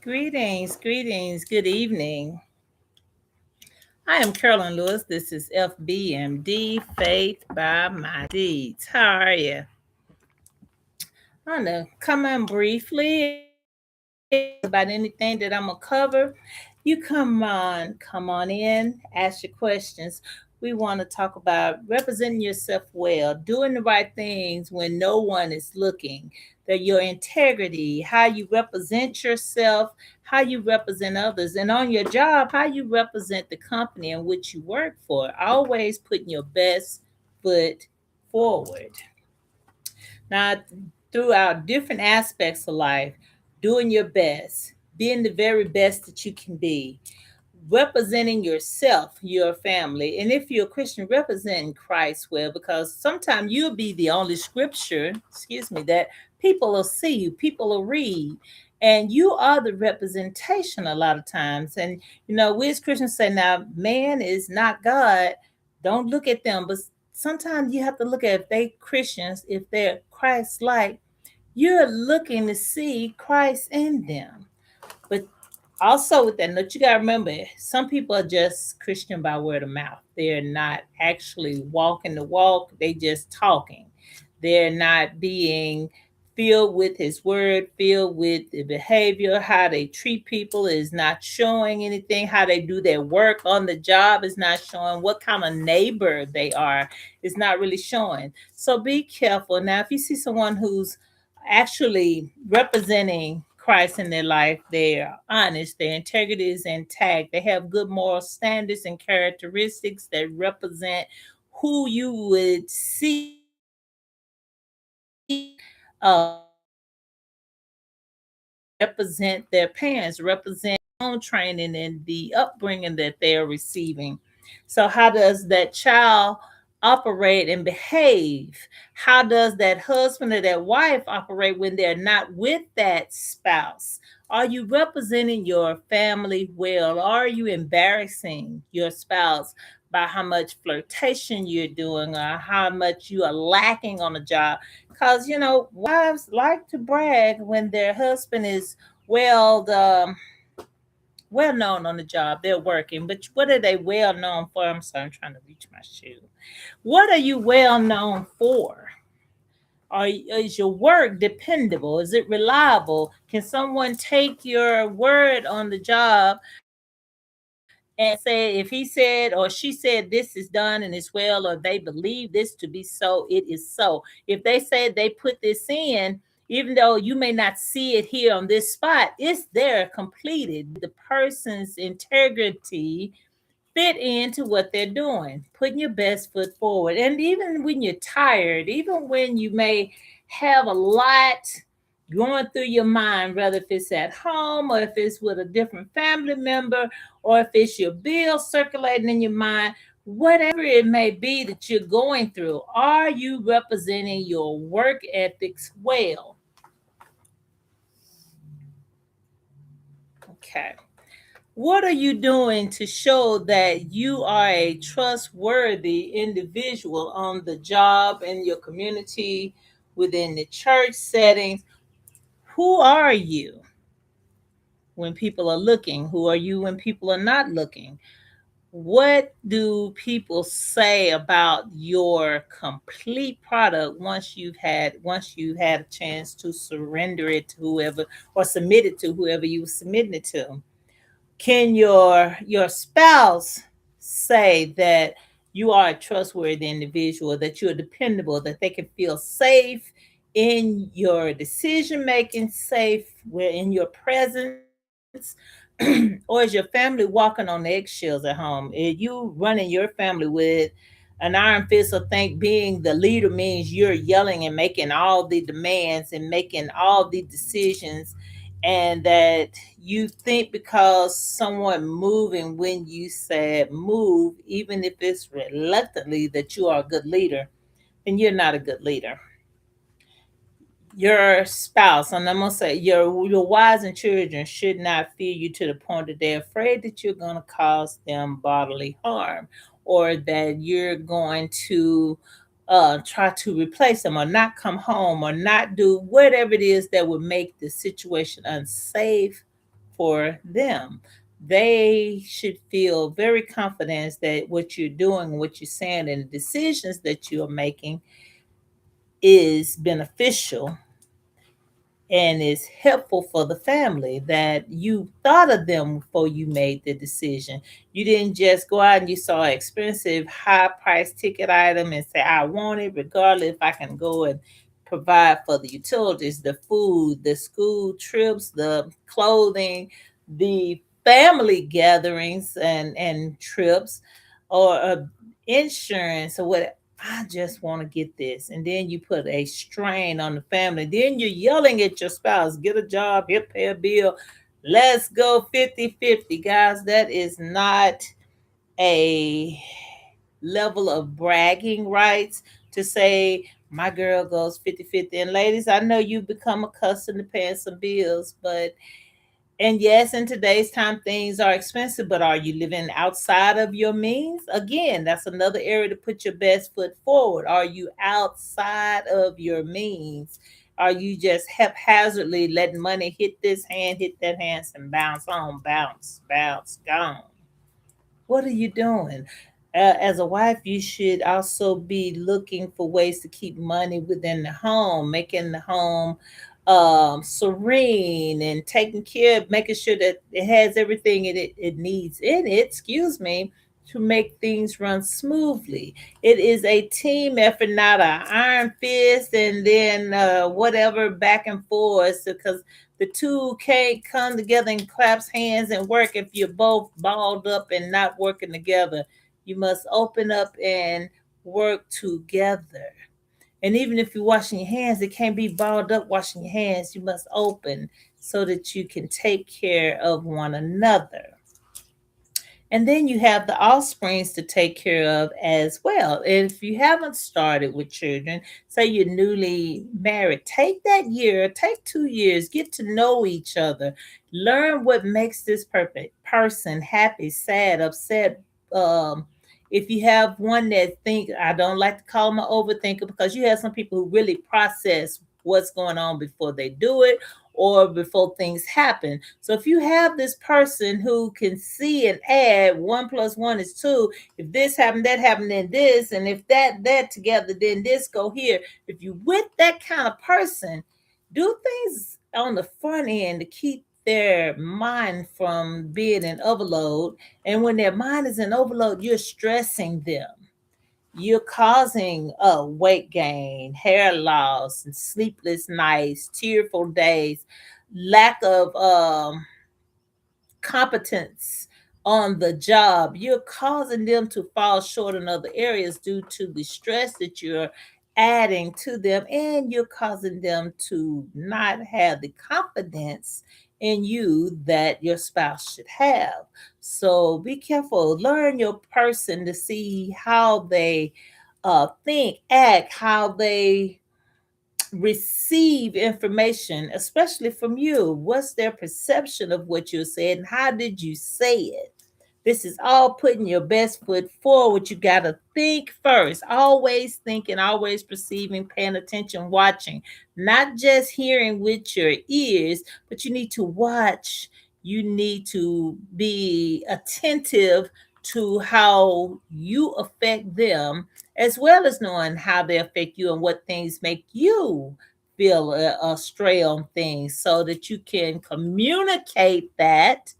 Greetings, greetings, good evening. I am Carolyn Lewis. This is FBMD, Faith by My Deeds. How are you? I want to come on briefly about anything that I'm going to cover. You come on in, ask your questions. We want to talk about representing yourself well, doing the right things when no one is looking, that your integrity, how you represent yourself, how you represent others, and on your job, how you represent the company in which you work for. Always putting your best foot forward. Now, throughout different aspects of life, doing your best, being the very best that you can be, representing yourself, your family, and if you're a Christian, representing Christ well, because sometimes you'll be the only scripture, that people will see you, people will read, and you are the representation a lot of times. And we as Christians say, now, man is not God. Don't look at them, but sometimes you have to look at if they Christians, if they're Christ-like, you're looking to see Christ in them. But also with that note, you gotta remember some people are just Christian by word of mouth. They're not actually walking the walk, they just talking. They're not being filled with his word, filled with the behavior, how they treat people is not showing anything, how they do their work on the job is not showing, what kind of neighbor they are is not really showing. So be careful. Now, if you see someone who's actually representing Christ in their life, they're honest, their integrity is intact, they have good moral standards and characteristics that represent who you would see represent their parents, represent own training and the upbringing that they're receiving. So, how does that child operate and behave? How does that husband or that wife operate when they're not with that spouse? Are you representing your family well? Are you embarrassing your spouse by how much flirtation you're doing or how much you are lacking on the job? Because, wives like to brag when their husband is well well known on the job. They're working, but what are they well known for? I'm sorry, I'm trying to reach my shoe. What are you well known for? Is your work dependable? Is it reliable? Can someone take your word on the job and say if he said or she said this is done and it's well, or they believe this to be so, it is so. If they said they put this in, even though you may not see it here on this spot, it's there completed. The person's integrity fit into what they're doing, putting your best foot forward. And even when you're tired, even when you may have a lot going through your mind, whether if it's at home or if it's with a different family member or if it's your bill circulating in your mind, whatever it may be that you're going through, are you representing your work ethics well? Okay. What are you doing to show that you are a trustworthy individual on the job, in your community, within the church settings? Who are you when people are looking? Who are you when people are not looking? What do people say about your complete product once you had a chance to surrender it to whoever or submit it to whoever you were submitting it to? Can your spouse say that you are a trustworthy individual, that you're dependable, that they can feel safe in your decision making, safe in your presence? Or is your family walking on eggshells at home? Are you running your family with an iron fist, or think being the leader means you're yelling and making all the demands and making all the decisions, and that you think because someone moving when you said move, even if it's reluctantly, that you are a good leader, then you're not a good leader. Your spouse, and I'm gonna say your wives and children should not fear you to the point that they're afraid that you're gonna cause them bodily harm, or that you're going to try to replace them, or not come home, or not do whatever it is that would make the situation unsafe for them. They should feel very confident that what you're doing, what you're saying, and the decisions that you're making is beneficial and is helpful for the family, that you thought of them before you made the decision. You didn't just go out and you saw an expensive high price ticket item and say, I want it regardless if I can go and provide for the utilities, the food, the school trips, the clothing, the family gatherings and trips, or insurance or what. I just want to get this. And then you put a strain on the family. Then you're yelling at your spouse, get a job, here, pay a bill. Let's go 50-50, guys. That is not a level of bragging rights to say, my girl goes 50-50. And ladies, I know you've become accustomed to paying some bills, but and yes, in today's time, things are expensive, but are you living outside of your means? Again, that's another area to put your best foot forward. Are you outside of your means? Are you just haphazardly letting money hit this hand, hit that hand, and bounce on, bounce, bounce, gone? What are you doing? As a wife, you should also be looking for ways to keep money within the home, making the home serene and taking care of, making sure that it has everything it needs in it, excuse me, to make things run smoothly. It is a team effort, not an iron fist and then whatever back and forth, because the two can't come together and clasp hands and work if you're both balled up and not working together. You must open up and work together. And even if you're washing your hands, it can't be balled up washing your hands. You must open so that you can take care of one another. And then you have the offsprings to take care of as well. And if you haven't started with children, say you're newly married, take that year, take 2 years, get to know each other, learn what makes this perfect person happy, sad, upset. If you have one that think, I don't like to call them an overthinker, because you have some people who really process what's going on before they do it or before things happen. So if you have this person who can see and add, 1 plus 1 is 2. If this happened, that happened, then this, and if that together, then this go here. If you with that kind of person, do things on the front end to keep their mind from being in overload. And when their mind is in overload, you're stressing them. You're causing weight gain, hair loss, and sleepless nights, tearful days, lack of competence on the job. You're causing them to fall short in other areas due to the stress that you're adding to them, and you're causing them to not have the confidence in you that your spouse should have. So be careful. Learn your person to see how they think, act, how they receive information, especially from you. What's their perception of what you said, and how did you say it? This is all putting your best foot forward. You got to think first, always thinking, always perceiving, paying attention, watching, not just hearing with your ears, but you need to watch. You need to be attentive to how you affect them, as well as knowing how they affect you and what things make you feel astray on things, so that you can communicate that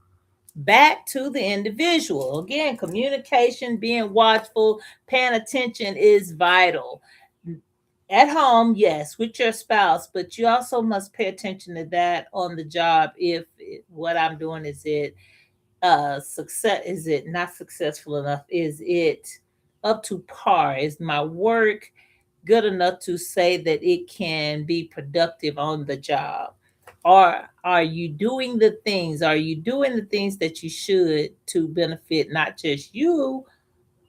back to the individual. Again, communication, being watchful, paying attention is vital. At home, yes, with your spouse, but you also must pay attention to that on the job. If what I'm doing, is it success, is it not successful enough, is it up to par, is my work good enough to say that it can be productive on the job? Or are you doing the things, are you doing the things that you should to benefit not just you,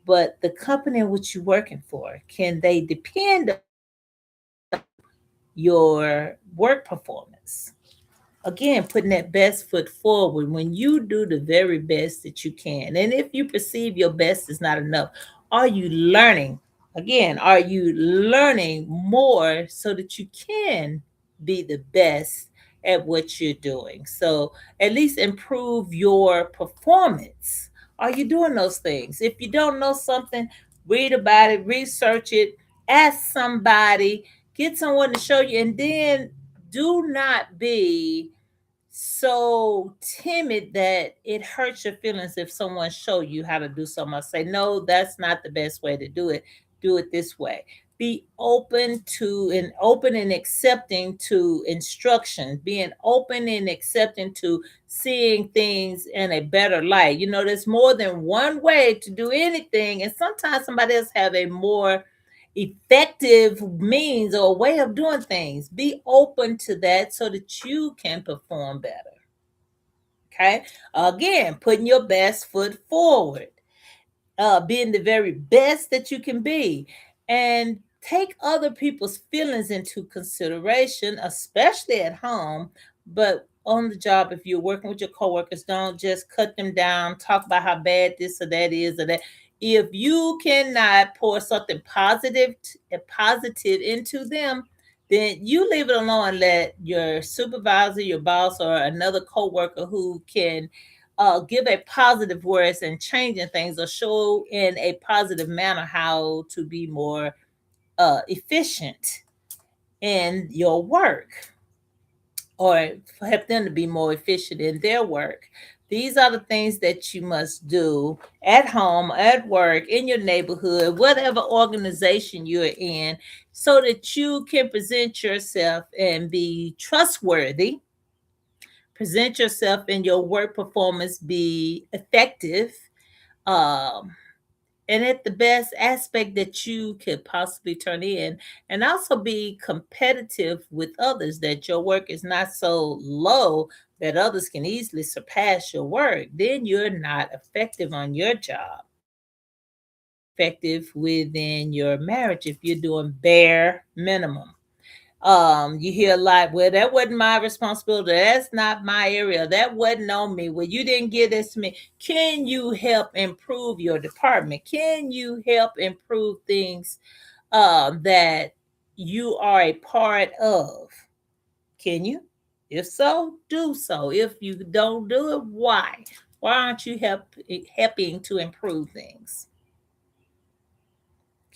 but the company in which you're working for? Can they depend on your work performance? Again, putting that best foot forward when you do the very best that you can. And if you perceive your best is not enough, are you learning? Again, are you learning more so that you can be the best at what you're doing. So at least improve your performance. Are you doing those things? If you don't know something, read about it, research it, ask somebody, get someone to show you, and then do not be so timid that it hurts your feelings if someone show you how to do something. I say, no, that's not the best way to do it. Do it this way. Be open and accepting to instructions, being open and accepting to seeing things in a better light. There's more than one way to do anything, and sometimes somebody else have a more effective means or way of doing things. Be open to that so that you can perform better. Okay. Again, putting your best foot forward, being the very best that you can be, and take other people's feelings into consideration, especially at home. But on the job, if you're working with your coworkers, don't just cut them down, talk about how bad this or that is or that. If you cannot pour something positive into them, then you leave it alone and let your supervisor, your boss, or another coworker who can give a positive words and changing things, or show in a positive manner how to be more efficient in your work, or help them to be more efficient in their work. These are the things that you must do at home, at work, in your neighborhood, whatever organization you're in, so that you can present yourself and be trustworthy. Present yourself in your work performance, be effective, um, and at the best aspect that you could possibly turn in, and also be competitive with others, that your work is not so low that others can easily surpass your work. Then you're not effective on your job, effective within your marriage if you're doing bare minimum. You hear a lot, well, that wasn't my responsibility, that's not my area, that wasn't on me, well, you didn't give this to me. Can you help improve your department? Can you help improve things that you are a part of? Can you? If so, do so. If you don't do it, why aren't you helping to improve things?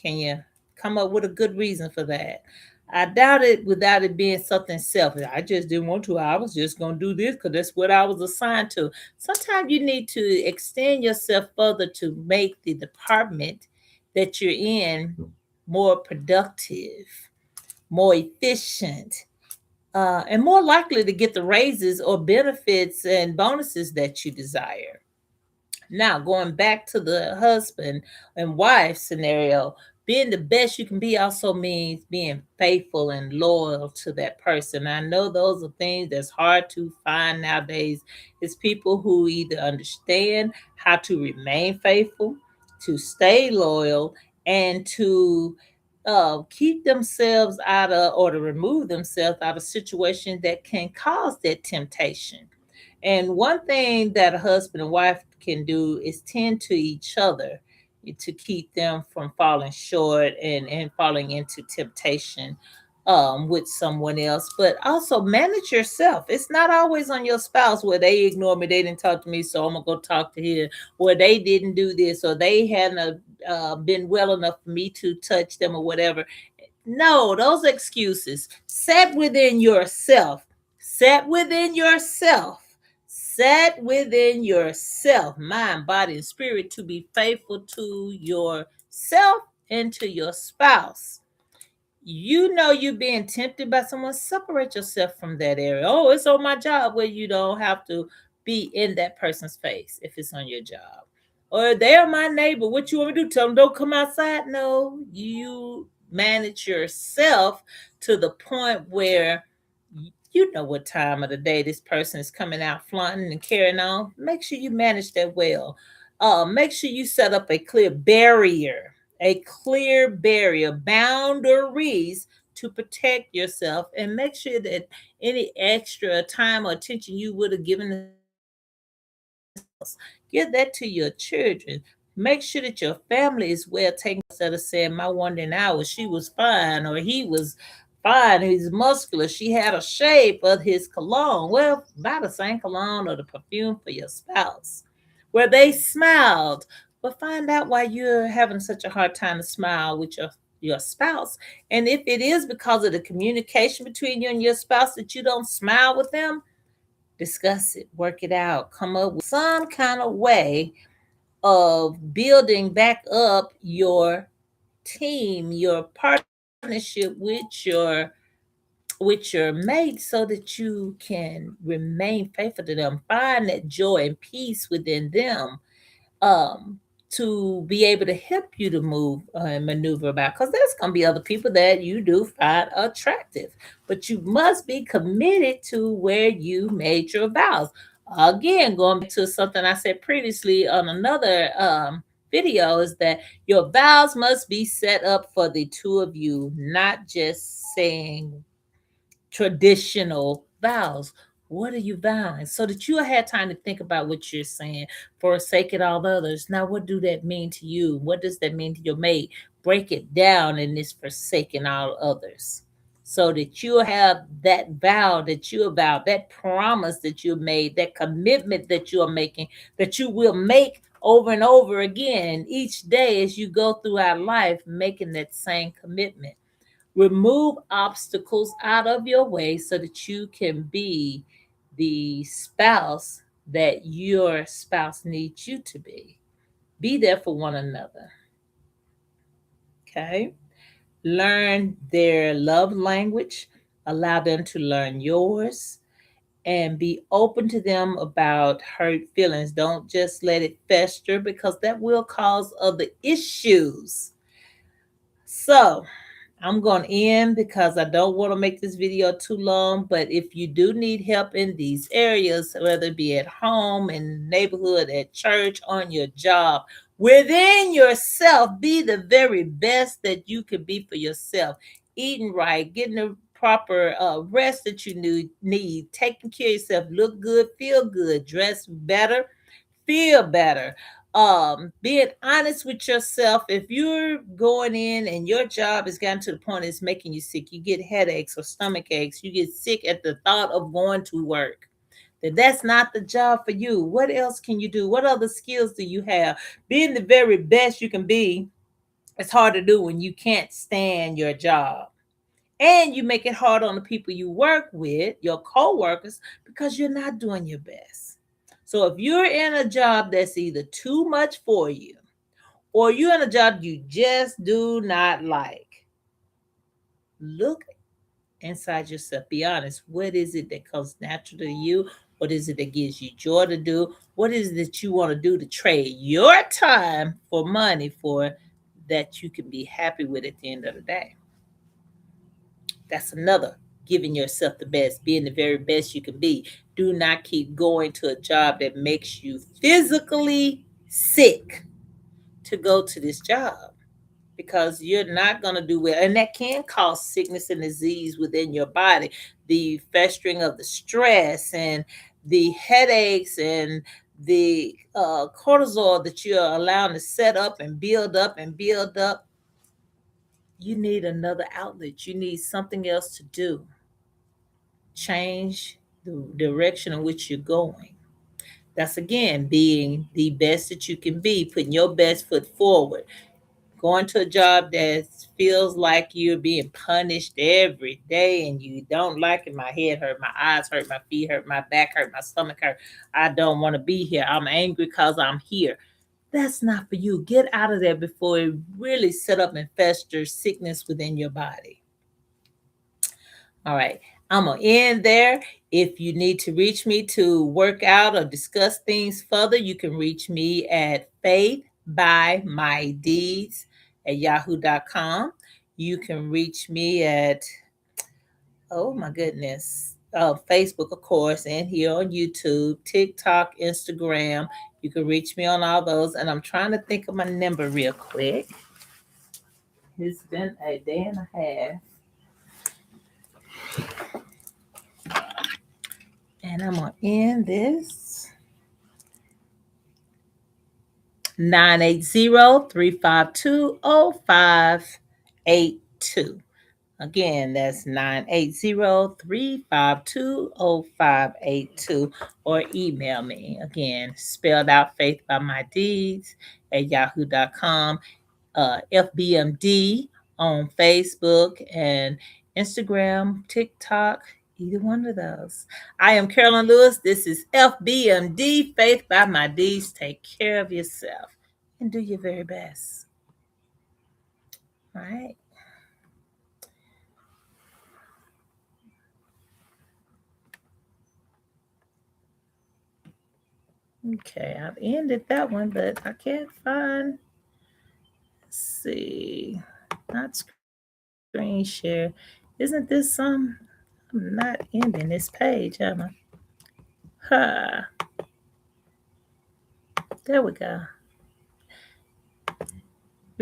Can you come up with a good reason for that? I doubt it without it being something selfish. I just didn't want to. I was just going to do this because that's what I was assigned to. Sometimes you need to extend yourself further to make the department that you're in more productive, more efficient, and more likely to get the raises or benefits and bonuses that you desire. Now, going back to the husband and wife scenario, being the best you can be also means being faithful and loyal to that person. I know those are things that's hard to find nowadays. It's people who either understand how to remain faithful, to stay loyal, and to keep themselves out of, or to remove themselves out of situations that can cause that temptation. And one thing that a husband and wife can do is tend to each other to keep them from falling short and falling into temptation with someone else. But also manage yourself. It's not always on your spouse where they ignore me, they didn't talk to me, so I'm gonna go talk to him, or they didn't do this, or they hadn't been well enough for me to touch them, or whatever. No, those excuses. Set within yourself. Set within yourself. Set within yourself, mind, body, and spirit, to be faithful to yourself and to your spouse. You know you're being tempted by someone, separate yourself from that area. Oh, it's on my job. Well, you don't have to be in that person's face if it's on your job. Or they're my neighbor. What you want me to do? Tell them don't come outside? No, you manage yourself to the point where you know what time of the day this person is coming out flaunting and carrying on. Make sure you manage that well. Make sure you set up a clear barrier, boundaries to protect yourself, and make sure that any extra time or attention you would have given, give that to your children. Make sure that your family is well taken, instead of saying my one in hour she was fine or he was fine, he's muscular. She had a shape of his cologne. Well, buy the same cologne or the perfume for your spouse, where they smiled. But find out why you're having such a hard time to smile with your spouse. And if it is because of the communication between you and your spouse that you don't smile with them, discuss it, work it out, come up with some kind of way of building back up your team, your partnership with your mate so that you can remain faithful to them. Find that joy and peace within them, um, to be able to help you to move and maneuver about. Because there's going to be other people that you do find attractive, but you must be committed to where you made your vows. Again, going back to something I said previously on another video, is that your vows must be set up for the two of you, not just saying traditional vows. What are you vowing? So that you had time to think about what you're saying, forsaking all others. Now, what do that mean to you? What does that mean to your mate? Break it down in this forsaking all others. So that you have that vow that you vowed, that promise that you made, that commitment that you are making, that you will make over and over again each day as you go throughout life, making that same commitment. Remove obstacles out of your way so that you can be the spouse that your spouse needs you to be. Be there for one another. Okay. Learn their love language, allow them to learn yours, and be open to them about hurt feelings. Don't just let it fester, because that will cause other issues. So, I'm going to end because I don't want to make this video too long. But if you do need help in these areas, whether it be at home, in the neighborhood, at church, on your job, within yourself, be the very best that you can be for yourself. Eating right, getting the proper rest that you need, taking care of yourself, look good, feel good, dress better, feel better. Being honest with yourself. If you're going in and your job has gotten to the point it's making you sick, you get headaches or stomach aches, you get sick at the thought of going to work, then that's not the job for you. What else can you do? What other skills do you have? Being the very best you can be, it's hard to do when you can't stand your job. And you make it hard on the people you work with, your co-workers, because you're not doing your best. So if you're in a job that's either too much for you, or you're in a job you just do not like, look inside yourself. Be honest. What is it that comes natural to you? What is it that gives you joy to do? What is it that you want to do to trade your time for money for, that you can be happy with at the end of the day? That's another, giving yourself the best, being the very best you can be. Do not keep going to a job that makes you physically sick to go to this job, because you're not going to do well. And that can cause sickness and disease within your body. The festering of the stress and the headaches and the cortisol that you're allowing to set up and build up and build up. You need another outlet. You need something else to do. Change the direction in which you're going. That's again being the best that you can be, putting your best foot forward. Going to a job that feels like you're being punished every day and you don't like it. My head hurt, my eyes hurt, my feet hurt, my back hurt, my stomach hurt. I don't want to be here. I'm angry because I'm here. That's not for you. Get out of there before it really set up and festers sickness within your body. All right. I'm going to end there. If you need to reach me to work out or discuss things further, you can reach me at faithbymydeeds@yahoo.com. You can reach me at, oh my goodness, Facebook, of course, and here on YouTube, TikTok, Instagram. You can reach me on all those. And I'm trying to think of my number real quick. It's been a day and a half. And I'm going to end this. 980-352-0582. Again, that's 980-352-0582, or email me. Again, spelled out Faith by My Deeds at yahoo.com. FBMD on Facebook and Instagram, TikTok, either one of those. I am Carolyn Lewis. This is FBMD, Faith by My Deeds. Take care of yourself and do your very best. All right. Okay, I've ended that one, but I can't find. Let's see, not screen share. Isn't this some? I'm not ending this page, am I? Huh. There we go.